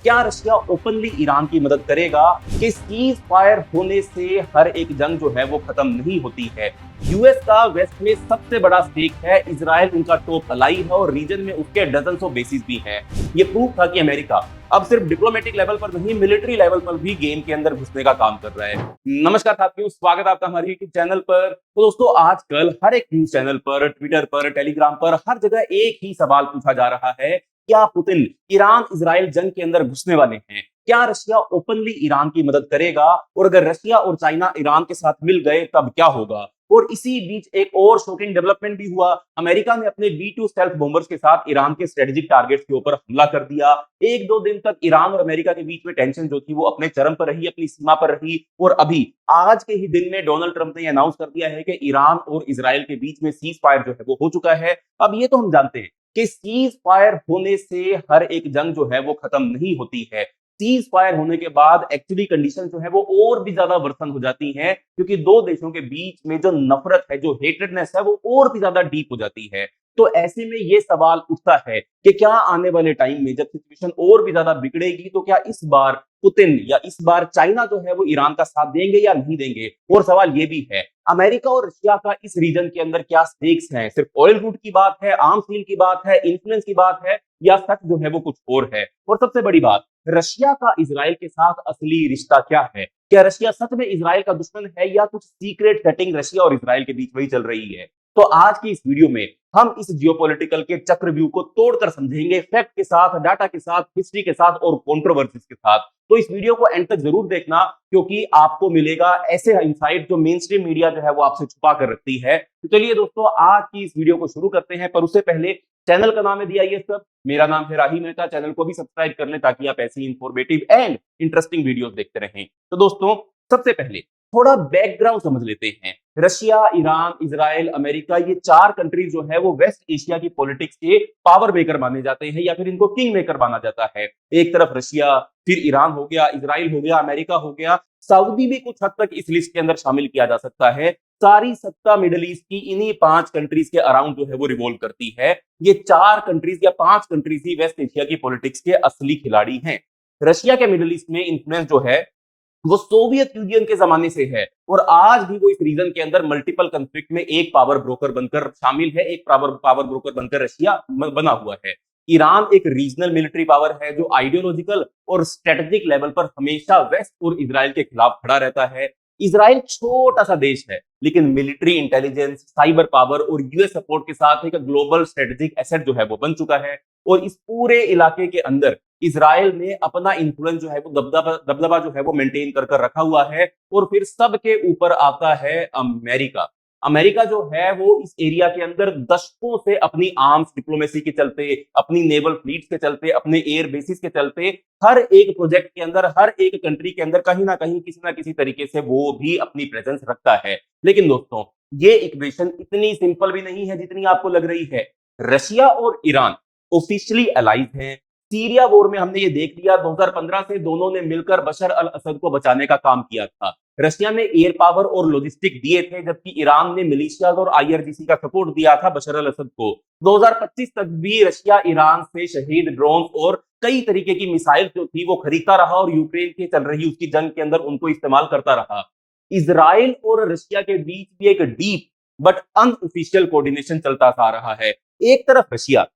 क्या Russia openly Iran की मदद करेगा कि सीज फायर होने से हर एक जंग जो है वो खत्म नहीं होती है। यूएस का वेस्ट में सबसे बड़ा स्टेक है, इजराइल उनका टॉप अलाई है और रीजन में उसके डजन ऑफ बेसिस भी हैं। ये प्रूफ था कि अमेरिका अब सिर्फ डिप्लोमेटिक लेवल पर नहीं, मिलिट्री लेवल पर भी गेम के अंदर घुसने का काम कर रहा है। नमस्कार साथियों, स्वागत है आपका हमारे यूट्यूब चैनल पर। तो दोस्तों, आजकल हर एक न्यूज चैनल पर, ट्विटर पर, टेलीग्राम पर हर जगह एक ही सवाल पूछा जा रहा है, क्या पुतिन ईरान इजराइल जंग के अंदर घुसने वाले हैं? क्या रशिया ओपनली ईरान की मदद करेगा? और अगर रशिया और चाइना ईरान के साथ मिल गए तब क्या होगा? और इसी बीच एक और शॉकिंग डेवलपमेंट भी हुआ। अमेरिका ने अपने V2 स्टेल्थ बॉम्बर्स के साथ ईरान के स्ट्रेटेजिक टारगेट्स के ऊपर हमला कर दिया। एक दो दिन तक ईरान और अमेरिका के बीच में टेंशन जो थी वो अपने चरम पर रही, अपनी सीमा पर रही। और अभी आज के ही दिन में डोनाल्ड ट्रंप ने अनाउंस कर दिया है कि ईरान और इजराइल के बीच में सीज फायर जो है वो हो चुका है। अब ये तो हम जानते हैं कि सीज फायर होने से हर एक जंग जो है वो खत्म नहीं होती है। सीज फायर होने के बाद एक्चुअली कंडीशन जो है वो और भी ज्यादा वर्सन हो जाती है, क्योंकि दो देशों के बीच में जो नफरत है, जो हेट्रेडनेस है, वो और भी ज्यादा डीप हो जाती है। तो ऐसे में ये सवाल उठता है कि क्या आने वाले टाइम में जब सिचुएशन और भी ज्यादा बिगड़ेगी तो क्या इस बार पुतिन या इस बार चाइना जो है वो ईरान का साथ देंगे या नहीं देंगे? और सवाल ये भी है, अमेरिका और रशिया का इस रीजन के अंदर क्या स्टेक्स हैं? सिर्फ ऑयल रूट की बात है, आर्म्स डील की बात है, इन्फ्लुएंस की बात है, या सच जो है वो कुछ और है? और सबसे बड़ी बात, रशिया का इजराइल के साथ असली रिश्ता क्या है? क्या रशिया सच में इजराइल का दुश्मन है या कुछ सीक्रेट सेटिंग रशिया और इजराइल के बीच में ही चल रही है? तो आज की इस वीडियो में हम इस जियोपॉलिटिकल के चक्रव्यूह को तोड़कर समझेंगे, फैक्ट के साथ, डाटा के साथ, हिस्ट्री के साथ और कंट्रोवर्सीज के साथ। तो इस वीडियो को एंड तक जरूर देखना, क्योंकि आपको मिलेगा ऐसे इंसाइट जो मेन स्ट्रीम मीडिया जो है वो आपसे छुपा कर रखती है। तो चलिए दोस्तों, आज की इस वीडियो को शुरू करते हैं, पर उससे पहले चैनल का नाम है दिया ये सब, मेरा नाम है राही मेहता। चैनल को भी सब्सक्राइब कर लें ताकि आप ऐसी इंफॉर्मेटिव एंड इंटरेस्टिंग वीडियोस देखते रहें। तो दोस्तों, सबसे पहले थोड़ा बैकग्राउंड समझ लेते हैं। रशिया, ईरान, इजराइल, अमेरिका, ये चार कंट्रीज जो है वो वेस्ट एशिया की पॉलिटिक्स के पावर मेकर माने जाते हैं, या फिर इनको किंग मेकर माना जाता है। एक तरफ रशिया, फिर ईरान हो गया, इजराइल हो गया, अमेरिका हो गया, सऊदी भी कुछ हद तक इस लिस्ट के अंदर शामिल किया जा सकता है। सारी सत्ता मिडिल ईस्ट की इन्हीं पांच कंट्रीज के अराउंड जो है वो रिवॉल्व करती है। ये चार कंट्रीज या पांच कंट्रीज ही वेस्ट एशिया की पॉलिटिक्स के असली खिलाड़ी हैं। रशिया के मिडिल ईस्ट में इंफ्लुएंस जो है वो सोवियत यूनियन के जमाने से है, और आज भी वो इस रीजन के अंदर मल्टीपल कंफ्लिक्ट में एक पावर ब्रोकर बनकर शामिल है, एक पावर ब्रोकर बनकर रशिया बना हुआ है। ईरान एक रीजनल मिलिट्री पावर है जो आइडियोलॉजिकल और स्ट्रेटेजिक लेवल पर हमेशा वेस्ट और इजराइल के खिलाफ खड़ा रहता है। इजराइल छोटा सा देश है, लेकिन मिलिट्री इंटेलिजेंस, साइबर पावर और यूएस सपोर्ट के साथ एक ग्लोबल स्ट्रेटेजिक एसेट जो है वो बन चुका है। और इस पूरे इलाके के अंदर इजराइल ने अपना इन्फ्लुएंस जो है वो दबदबा जो है वो मेंटेन कर रखा हुआ है। और फिर सबके ऊपर आता है अमेरिका। अमेरिका जो है वो इस एरिया के अंदर दशकों से अपनी आर्म्स डिप्लोमेसी के चलते, अपनी नेवल फ्लीट्स के चलते, अपने एयर बेसिस के चलते, हर एक प्रोजेक्ट के अंदर, हर एक कंट्री के अंदर कहीं ना कहीं किसी ना किसी तरीके से वो भी अपनी प्रेजेंस रखता है। लेकिन दोस्तों, ये इक्वेशन इतनी सिंपल भी नहीं है जितनी आपको लग रही है। रशिया और ईरान ऑफिशियली अलाइज हैं। सीरिया वॉर में हमने ये देख लिया, 2015 से दोनों ने मिलकर बशर अल असद को बचाने का काम किया था। रशिया ने एयर पावर और लॉजिस्टिक दिए थे, जबकि ईरान ने मिलिशियाज और आईआरजीसी का सपोर्ट दिया था बशर अल असद को। 2025 तक भी रशिया ईरान से शहीद ड्रोन और कई तरीके की मिसाइल जो थी वो खरीदता रहा, और यूक्रेन के चल रही उसकी जंग के अंदर उनको इस्तेमाल करता रहा। इजराइल और रशिया के बीच भी एक डीप बट अनऑफिशियल कोऑर्डिनेशन चलता आ रहा है। एक तरफ रशिया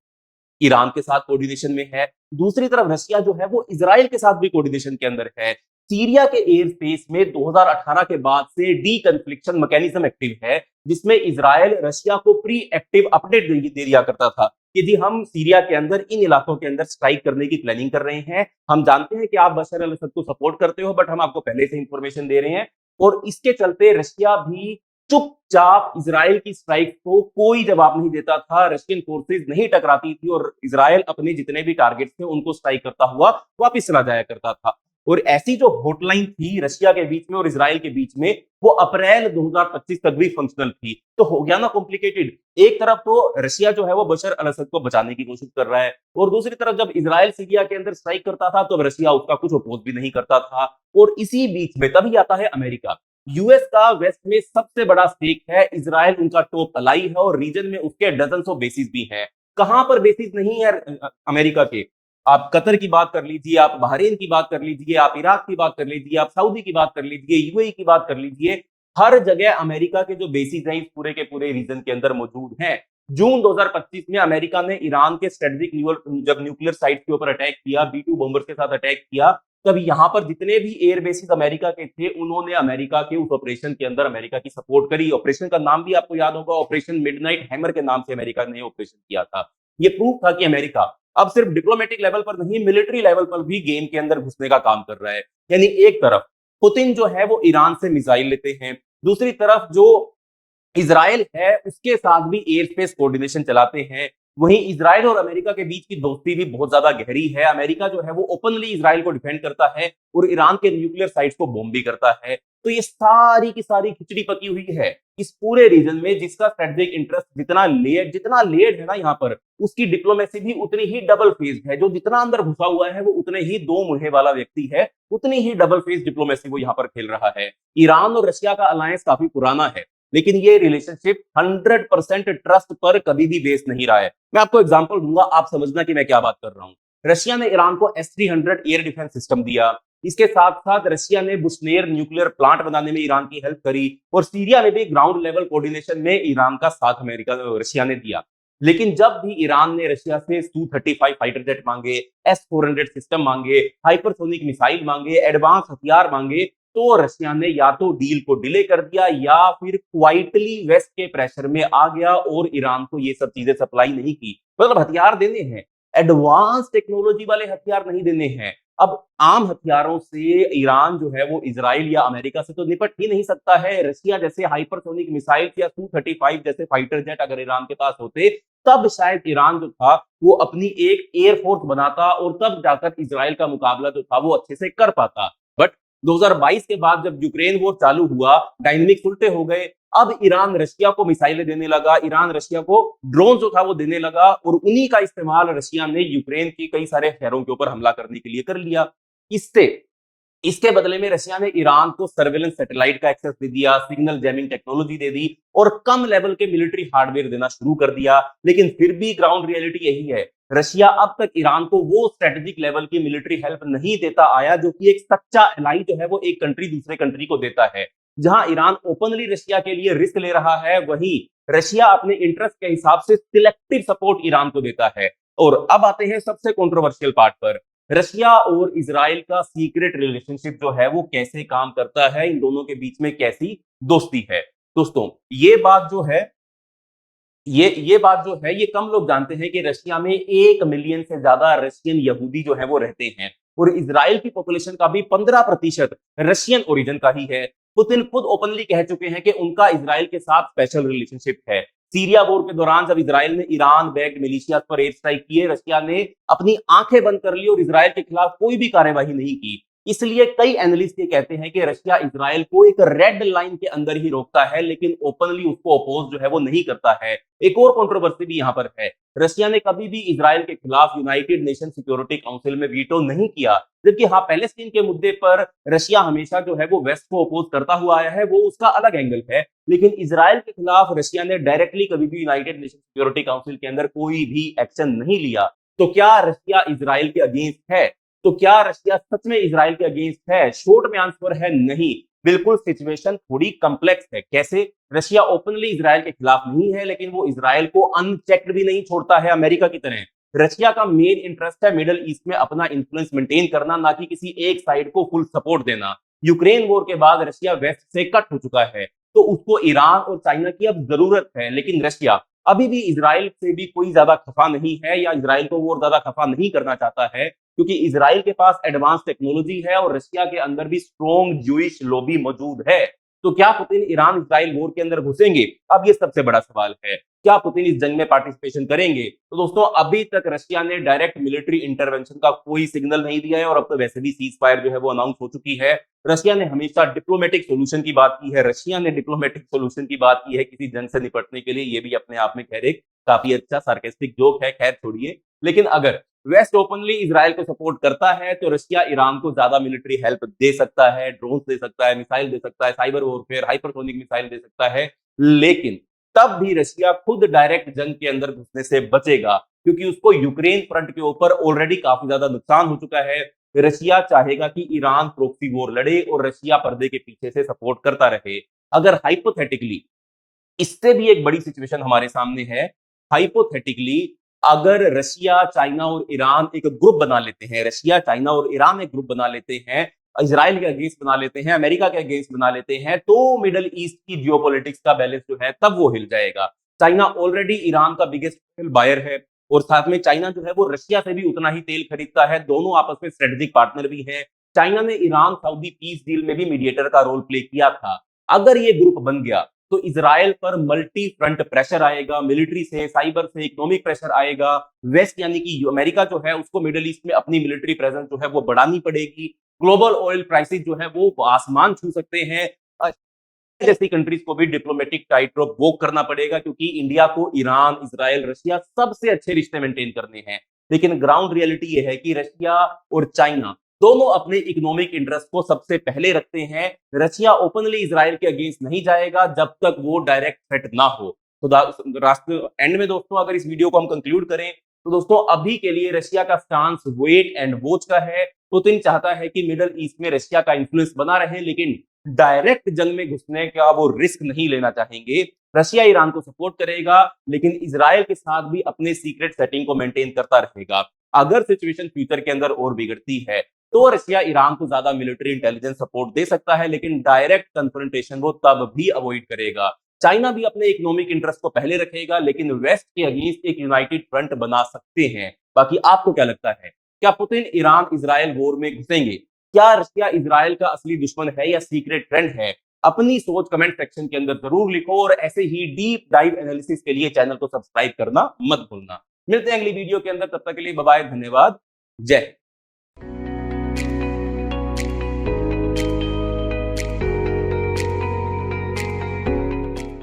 ईरान के साथ कोऑर्डिनेशन में है, दूसरी तरफ रशिया जो है वो इजराइल के साथ भी कोऑर्डिनेशन के अंदर है। सीरिया के एयर स्पेस में 2018 के बाद से डी कन्फ्लिक्शन मैकेनिज्म एक्टिव है, जिसमें इजराइल रशिया को प्री एक्टिव अपडेट दे दिया करता था कि जी हम सीरिया के अंदर इन इलाकों के अंदर स्ट्राइक करने की प्लानिंग कर रहे हैं, हम जानते हैं कि आप बशर अल असद को सपोर्ट करते हो, बट हम आपको पहले से इंफॉर्मेशन दे रहे हैं। और इसके चलते रशिया भी चुपचाप इजराइल की स्ट्राइक को कोई जवाब नहीं देता था, रशियन फोर्सेस नहीं टकराती थी, और इजराइल अपने जितने भी टारगेट थे उनको स्ट्राइक करता हुआ वापस चला जाया करता था। और ऐसी जो हॉटलाइन थी रशिया के बीच में और इजराइल के बीच में, वो अप्रैल 2025 तक भी फंक्शनल थी। तो हो गया ना कॉम्प्लिकेटेड। एक तरफ तो रशिया जो है वो बशर अल असद को बचाने की कोशिश कर रहा है, और दूसरी तरफ जब इजराइल सीरिया के अंदर स्ट्राइक करता था तो रशिया उसका कुछ अपोज भी नहीं करता था। और इसी बीच में तभी आता है अमेरिका। यूएस का वेस्ट में सबसे बड़ा स्टेक है, इजराइल उनका टॉप अलाई है और रीजन में उसके डजन ऑफ बेसिस भी हैं। कहां पर बेसिस नहीं है अमेरिका के? आप कतर की बात कर लीजिए, आप बहरीन की बात कर लीजिए, आप इराक की बात कर लीजिए, आप सऊदी की बात कर लीजिए, यूएई की बात कर लीजिए, हर जगह अमेरिका के जो बेसिस हैं इस पूरे के पूरे रीजन के अंदर मौजूद हैं। जून 2025 में अमेरिका ने ईरान के स्ट्रेटेजिक जब न्यूक्लियर साइट के ऊपर अटैक किया, बी 2 बॉम्बर्स के साथ अटैक किया, तब यहाँ पर जितने भी एयर बेसिस अमेरिका के थे उन्होंने अमेरिका के उस ऑपरेशन के अंदर अमेरिका की सपोर्ट करी। ऑपरेशन का नाम भी आपको याद होगा, ऑपरेशन मिडनाइट हैमर के नाम से अमेरिका ने ऑपरेशन किया था। ये प्रूफ था कि अमेरिका अब सिर्फ डिप्लोमेटिक लेवल पर नहीं, मिलिट्री लेवल पर भी गेम के अंदर घुसने का काम कर रहा है। यानी एक तरफ पुतिन जो है वो ईरान से मिसाइल लेते हैं, दूसरी तरफ जो इजराइल है उसके साथ भी एयर स्पेस कोऑर्डिनेशन चलाते हैं। वहीं इजराइल और अमेरिका के बीच की दोस्ती भी बहुत ज्यादा गहरी है। अमेरिका जो है वो ओपनली इजराइल को डिफेंड करता है और ईरान के न्यूक्लियर साइट्स को बॉम्ब भी करता है। तो ये सारी की सारी खिचड़ी पकी हुई है इस पूरे रीजन में, जिसका स्ट्रेटेजिक इंटरेस्ट जितना लेड है ना यहाँ पर, उसकी डिप्लोमेसी भी उतनी ही डबल फेस्ड है। जो जितना अंदर घुसा हुआ है वो उतने ही दो मुहे वाला व्यक्ति है, उतनी ही डबल फेस डिप्लोमेसी वो यहाँ पर खेल रहा है। ईरान और रशिया का अलायंस काफी पुराना है, लेकिन ये रिलेशनशिप 100% ट्रस्ट पर कभी भी बेस नहीं रहा है। मैं आपको एग्जांपल दूंगा, आप समझना कि मैं क्या बात कर रहा हूं। रशिया ने ईरान को S-300 एयर डिफेंस सिस्टम दिया। इसके साथ साथ रशिया ने बुशनेर न्यूक्लियर प्लांट बनाने में ईरान की हेल्प करी, और सीरिया में भी ग्राउंड लेवल कोऑर्डिनेशन में ईरान का साथ रशिया ने दिया। लेकिन जब भी ईरान ने रशिया से Su-35 फाइटर जेट मांगे, S-400 सिस्टम मांगे, हाइपरसोनिक मिसाइल मांगे, एडवांस हथियार मांगे, तो रशिया ने या तो डील को डिले कर दिया या फिर क्वाइटली वेस्ट के प्रेशर में आ गया और ईरान को ये सब चीजें सप्लाई नहीं की। मतलब हथियार देने हैं, एडवांस टेक्नोलॉजी वाले हथियार नहीं देने हैं। अब आम हथियारों से ईरान जो है वो इजराइल या अमेरिका से तो निपट ही नहीं सकता है। रशिया जैसे हाइपरसोनिक मिसाइल या Su-35 जैसे फाइटर जेट अगर ईरान के पास होते, तब शायद ईरान जो था वो अपनी एक एयरफोर्स बनाता और तब जाकर इजराइल का मुकाबला जो था वो अच्छे से कर पाता। बट 2022 के बाद जब यूक्रेन वॉर चालू हुआ, डायनेमिक्स उल्टे हो गए। अब ईरान रशिया को मिसाइलें देने लगा, ईरान रशिया को ड्रोन जो था वो देने लगा, और उन्हीं का इस्तेमाल रशिया ने यूक्रेन के कई सारे शहरों के ऊपर हमला करने के लिए कर लिया। इससे इसके बदले में रशिया ने ईरान को सर्वेलेंस सैटेलाइट का एक्सेस दे दिया, सिग्नल जैमिंग टेक्नोलॉजी दे दी और कम लेवल के मिलिट्री हार्डवेयर देना शुरू कर दिया। लेकिन फिर भी ग्राउंड रियलिटी यही है, रशिया अब तक ईरान को वो स्ट्रेटेजिक लेवल की मिलिट्री हेल्प नहीं देता आया जो कि एक सच्चा एलाई जो है वो एक कंट्री दूसरे कंट्री को देता है। जहां ईरान ओपनली रशिया के लिए रिस्क ले रहा है, वहीं रशिया अपने इंटरेस्ट के हिसाब से सिलेक्टिव सपोर्ट ईरान को देता है। और अब आते हैं सबसे कंट्रोवर्शियल पार्ट पर, रशिया और इजराइल का सीक्रेट रिलेशनशिप जो है वो कैसे काम करता है, इन दोनों के बीच में कैसी दोस्ती है। दोस्तों ये बात जो है ये कम लोग जानते हैं कि रशिया में 1 मिलियन से ज्यादा रशियन यहूदी जो है वो रहते हैं, और इजराइल की पॉपुलेशन का भी 15% रशियन ओरिजिन का ही है। पुतिन खुद ओपनली कह चुके हैं कि उनका इजराइल के साथ स्पेशल रिलेशनशिप है। सीरिया वॉर के दौरान जब इजराइल ने ईरान बैक्ड मिलिशिया पर एयर स्ट्राइक किए, रशिया ने अपनी आंखें बंद कर ली और इजराइल के खिलाफ कोई भी कार्यवाही नहीं की। इसलिए कई एनालिस्ट ये कहते हैं कि रशिया इजराइल को एक रेड लाइन के अंदर ही रोकता है, लेकिन ओपनली उसको अपोज जो है वो नहीं करता है। एक और कंट्रोवर्सी भी यहां पर है, रशिया ने कभी भी इजराइल के खिलाफ यूनाइटेड नेशन सिक्योरिटी काउंसिल में वीटो नहीं किया, जबकि हाँ पैलेस्टीन के मुद्दे पर रशिया हमेशा जो है वो वेस्ट को अपोज करता हुआ आया है, वो उसका अलग एंगल है। लेकिन इजराइल के खिलाफ रशिया ने डायरेक्टली कभी भी यूनाइटेड नेशन सिक्योरिटी काउंसिल के अंदर कोई भी एक्शन नहीं लिया। तो क्या रशिया इजराइल के अगेंस्ट है? तो क्या रशिया सच में इजराइल के अगेंस्ट है? शॉर्ट में आंसर है नहीं। बिल्कुल सिचुएशन थोड़ी कॉम्प्लेक्स है। कैसे? रशिया ओपनली इजराइल के खिलाफ नहीं है, लेकिन वो इजराइल को अनचेक्ड भी नहीं छोड़ता है अमेरिका की तरह। रशिया का मेन इंटरेस्ट है मिडिल ईस्ट में अपना इंफ्लुएंस मेंटेन करना, ना कि किसी एक साइड को फुल सपोर्ट देना। यूक्रेन वॉर के बाद रशिया वेस्ट से कट हो चुका है, तो उसको ईरान और चाइना की अब जरूरत है। लेकिन रशिया अभी भी इजराइल से भी कोई ज्यादा खफा नहीं है, या इजराइल को वो ज्यादा खफा नहीं करना चाहता है, क्योंकि इजराइल के पास एडवांस टेक्नोलॉजी है और रशिया के अंदर भी स्ट्रॉन्ग ज्यूइश लॉबी मौजूद है। तो क्या पुतिन ईरान इजराइल वॉर के अंदर घुसेंगे? अब ये सबसे बड़ा सवाल है। क्या पुतिन इस जंग में पार्टिसिपेशन करेंगे? तो दोस्तों अभी तक रशिया ने डायरेक्ट मिलिट्री इंटरवेंशन का कोई सिग्नल नहीं दिया है, और अब तो वैसे भी सीज फायर जो है वो अनाउंस हो चुकी है। रशिया ने हमेशा डिप्लोमेटिक सोल्यूशन की बात की है, रशिया ने डिप्लोमेटिक सोल्यूशन की बात की है किसी जंग से निपटने के लिए। ये भी अपने आप में खैर एक काफी अच्छा सार्केस्टिक जोक है, खैर छोड़िए। लेकिन अगर वेस्ट ओपनली इजराइल को सपोर्ट करता है तो रशिया ईरान को ज्यादा मिलिट्री हेल्प दे सकता है, ड्रोन दे सकता है, मिसाइल दे सकता है, साइबर वॉरफेयर, हाइपरसोनिक मिसाइल दे सकता है। लेकिन तब भी रशिया खुद डायरेक्ट जंग के अंदर घुसने से बचेगा। क्योंकि उसको यूक्रेन फ्रंट के ऊपर ऑलरेडी काफी ज्यादा नुकसान हो चुका है। रशिया चाहेगा कि ईरान प्रॉक्सी वॉर लड़े और रशिया पर्दे के पीछे से सपोर्ट करता रहे। अगर हाइपोथेटिकली इससे भी एक बड़ी सिचुएशन हमारे सामने है, हाइपोथेटिकली अगर रशिया, चाइना और ईरान एक ग्रुप बना लेते हैं, रशिया, चाइना और ईरान एक ग्रुप बना लेते हैं, इजराइल के अगेंस्ट बना लेते हैं, अमेरिका के अगेंस्ट बना लेते हैं, तो मिडल ईस्ट की जियोपॉलिटिक्स का बैलेंस जो है तब वो हिल जाएगा। चाइना ऑलरेडी ईरान का बिगेस्ट बायर है और साथ में चाइना जो है वो रशिया से भी उतना ही तेल खरीदता है, दोनों आपस में स्ट्रेटेजिक पार्टनर भी हैं। चाइना ने ईरान सऊदी पीस डील में भी मीडिएटर का रोल प्ले किया था। अगर ये ग्रुप बन गया तो इजराइल पर मल्टी फ्रंट प्रेशर आएगा, मिलिट्री से, साइबर से, इकोनॉमिक प्रेशर आएगा। वेस्ट यानी कि अमेरिका जो है उसको मिडिल ईस्ट में अपनी मिलिट्री प्रेजेंस जो है वो बढ़ानी पड़ेगी। ग्लोबल ऑयल प्राइसेस जो है वो आसमान छू सकते हैं। जैसी कंट्रीज को भी डिप्लोमेटिक टाइट रोप वॉक करना पड़ेगा, क्योंकि इंडिया को ईरान, इजराइल, रशिया सबसे अच्छे रिश्ते मेंटेन करने हैं। लेकिन ग्राउंड रियलिटी ये है कि रशिया और चाइना दोनों अपने इकोनॉमिक इंटरेस्ट को सबसे पहले रखते हैं। रशिया ओपनली इजराइल के अगेंस्ट नहीं जाएगा जब तक वो डायरेक्ट थ्रेट ना हो। तो रास्ते एंड में दोस्तों अगर इस वीडियो को हम कंक्लूड करें तो दोस्तों अभी के लिए रशिया का स्टांस वेट एंड वॉच का है। पुतिन चाहता है कि मिडल ईस्ट में रशिया का इन्फ्लुएंस बना रहे, लेकिन डायरेक्ट जंग में घुसने का वो रिस्क नहीं लेना चाहेंगे। रशिया ईरान को सपोर्ट करेगा, लेकिन इजराइल के साथ भी अपने सीक्रेट सेटिंग को मेंटेन करता रहेगा। अगर सिचुएशन फ्यूचर के अंदर और बिगड़ती है तो रशिया ईरान को ज्यादा मिलिट्री इंटेलिजेंस सपोर्ट दे सकता है, लेकिन डायरेक्ट कन्फ्रंटेशन वो तब भी अवॉइड करेगा। चाइना भी अपने इकोनॉमिक इंटरेस्ट को पहले रखेगा, लेकिन वेस्ट के अगेंस्ट एक यूनाइटेड फ्रंट बना सकते हैं। बाकी आपको क्या लगता है, क्या पुतिन ईरान इजराइल वॉर में घुसेंगे? क्या रशिया इजराइल का असली दुश्मन है या सीक्रेट फ्रेंड है? अपनी सोच कमेंट सेक्शन के अंदर जरूर लिखो और ऐसे ही डीप डाइव एनालिसिस के लिए चैनल को सब्सक्राइब करना मत भूलना। मिलते हैं अगली वीडियो के अंदर, तब तक के लिए बाय बाय, धन्यवाद, जय हिंद।